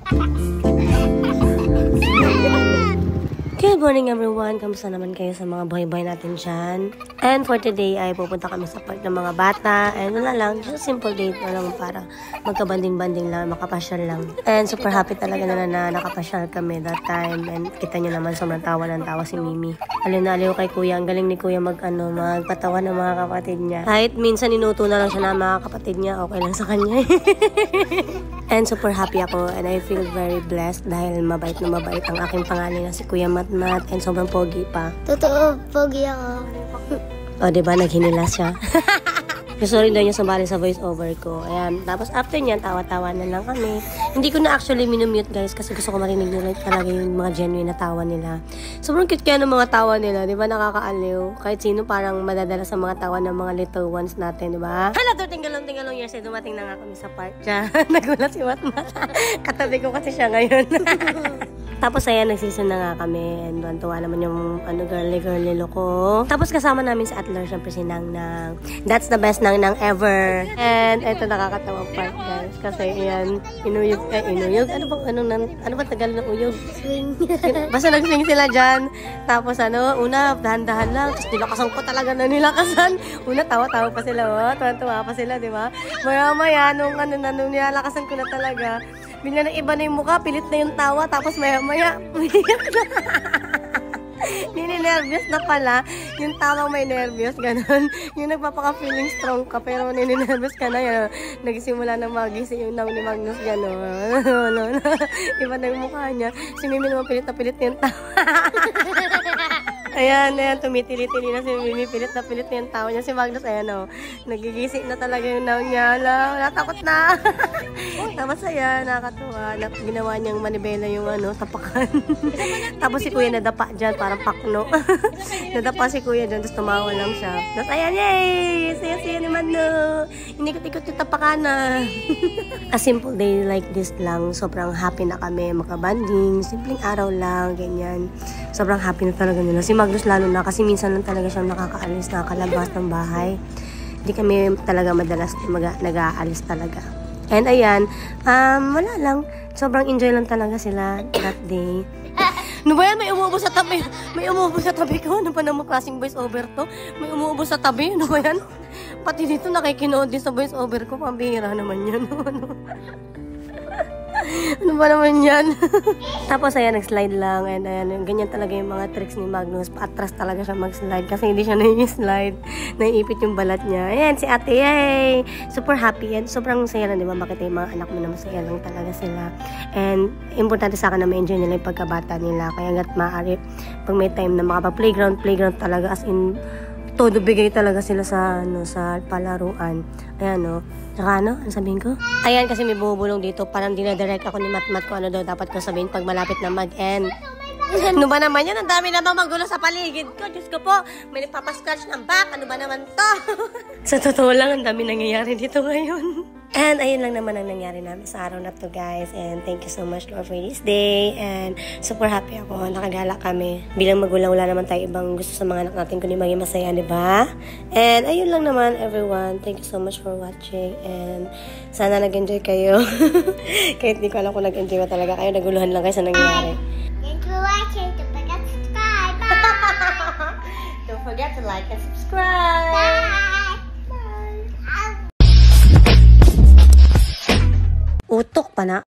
Good morning everyone! Kamusta naman kayo sa mga buhay-buhay natin dyan? And for today ay pupunta kami sa park ng mga bata. And wala lang, just a simple date na lang para magkabanding-banding lang, makapasyal lang. And super happy talaga na nakapasyal kami that time. And kita nyo naman sobrang tawa ng tawa si Mimi. Aliw na aliw kay Kuya. Ang galing ni Kuya magpatawa ng mga kapatid niya. Kahit minsan inuto na lang siya na mga kapatid niya, okay lang sa kanya. And super happy ako and I feel very blessed dahil mabait na mabait ang aking pangalan na si Kuya Matmat and sobrang pogi pa. Totoo, pogi ako. O, diba? Naghinilas siya. Sorry daw niya sumali sa voice over ko. Ayan. Tapos after niyan, tawa-tawa na lang kami. Hindi ko na actually minumute guys kasi gusto ko marinig nila talaga yung mga genuine na tawa nila. Sobrang cute kaya ng mga tawa nila. Diba? Nakakaaliw. Kahit sino parang madadala sa mga tawa ng mga little ones natin. Diba? Hala, tinggalong years. Dumating na nga kami sa park dyan. Nagulat si Matmat. Katabi ko kasi siya ngayon. Tapos ayan, nagseason na nga kami. And tuwa naman yung girly look ko. Tapos kasama namin si Atler, syempre si Nang. That's the best Nang ever. And eto nakakatawang part guys. Kasi ayan, inuyog. Ano ba tagal ng uyog? Swing. Basta nag-swing sila dyan. Tapos una, dahan-dahan lang. Tapos nilakasan ko talaga na nilakasan. Una, tawa-tawa pa sila. Tuwa-tuwa pa sila, di ba? Maya-maya, nung nilalakasan ko na talaga. Bigla ng iba na yung mukha, pilit na yung tawa, tapos maya-maya, nininervyos na pala. Yung tawang may nervyos, ganun. Yung nagpapaka-feeling strong ka, pero nininervyos ka na, yan. Nagsimula na magising yung Nang ni Magnus, gano'n. Iba na yung mukha niya. Si Mimi naman pilit na pilit yung tawa. Ayan, tumitili-tili na si Mimi, pilit na yung tao niya. Si Magnus, ayan nagigising na talaga yung Nang niya. Natakot na. Tapos ayan, nakakatuwa. Ginawa niyang manibela yung tapakan. Tapos si Kuya nadapa dyan, parang pakno. Nadapa si Kuya dyan, tapos tumawa lang siya. Tapos ayan, yay! Saya-saya naman Inikot-ikot yung tapakan na. A simple day like this lang, sobrang happy na kami, makabanding, simpleng araw lang, ganyan. Sobrang happy na talaga nila. Si Magnus lalo na kasi minsan lang talaga siyang nakakaalis, nakakalabas ng bahay. Hindi kami talaga madalas nag-aalis talaga. And ayan, wala lang. Sobrang enjoy lang talaga sila that day. Ano ba yan? May umuubo sa tabi. May umuubo sa tabi ko. Ano pa naman klaseng voice over to? May umuubo sa tabi. Ano ba yan? Pati dito nakikinood din sa voice over ko. Pambihira naman yan. Ano ba naman yan? Tapos ayan, nag-slide lang. And ayan, ganyan talaga yung mga tricks ni Magnus. Atras talaga siya mag-slide kasi hindi siya nai-slide. Naiipit yung balat niya. Ayan, si ate, yay! Super happy. And sobrang saya lang, di ba? Makita yung mga anak mo na masaya lang talaga sila. And importante sa akin na ma-enjoy nila yung pagkabata nila. Kaya hanggat maaari, pag may time na makapag-playground talaga. As in, todo bigay talaga sila sa palaruan. Ayan, Saka ano sabihin ko? Ayan, kasi may bumubulong dito. Parang dinadirect ako ni Matmat ko dapat ko sabihin pag malapit na mag-end. Ano ba naman yan? Ang dami namang magulo sa paligid ko. Diyos ko po, may nagpapascratch ng back. Ano ba naman to? Sa totoo lang, ang dami nangyayari dito ngayon. And ayun lang naman ang nangyari namin sa araw na to guys. And thank you so much Lord for this day. And super happy ako. Nakagala kami. Bilang magulang, wala naman tayo ibang gusto sa mga anak natin kundi maging masaya, diba? And ayun lang naman everyone. Thank you so much for watching. And sana nag-enjoy kayo. Kahit di ko alam kung nag-enjoy ba talaga kayo. Naguluhan lang kayo sa nangyari. Thanks for watching. Don't forget to subscribe. Bye! Don't forget to like and subscribe. Bye! Utok pa na.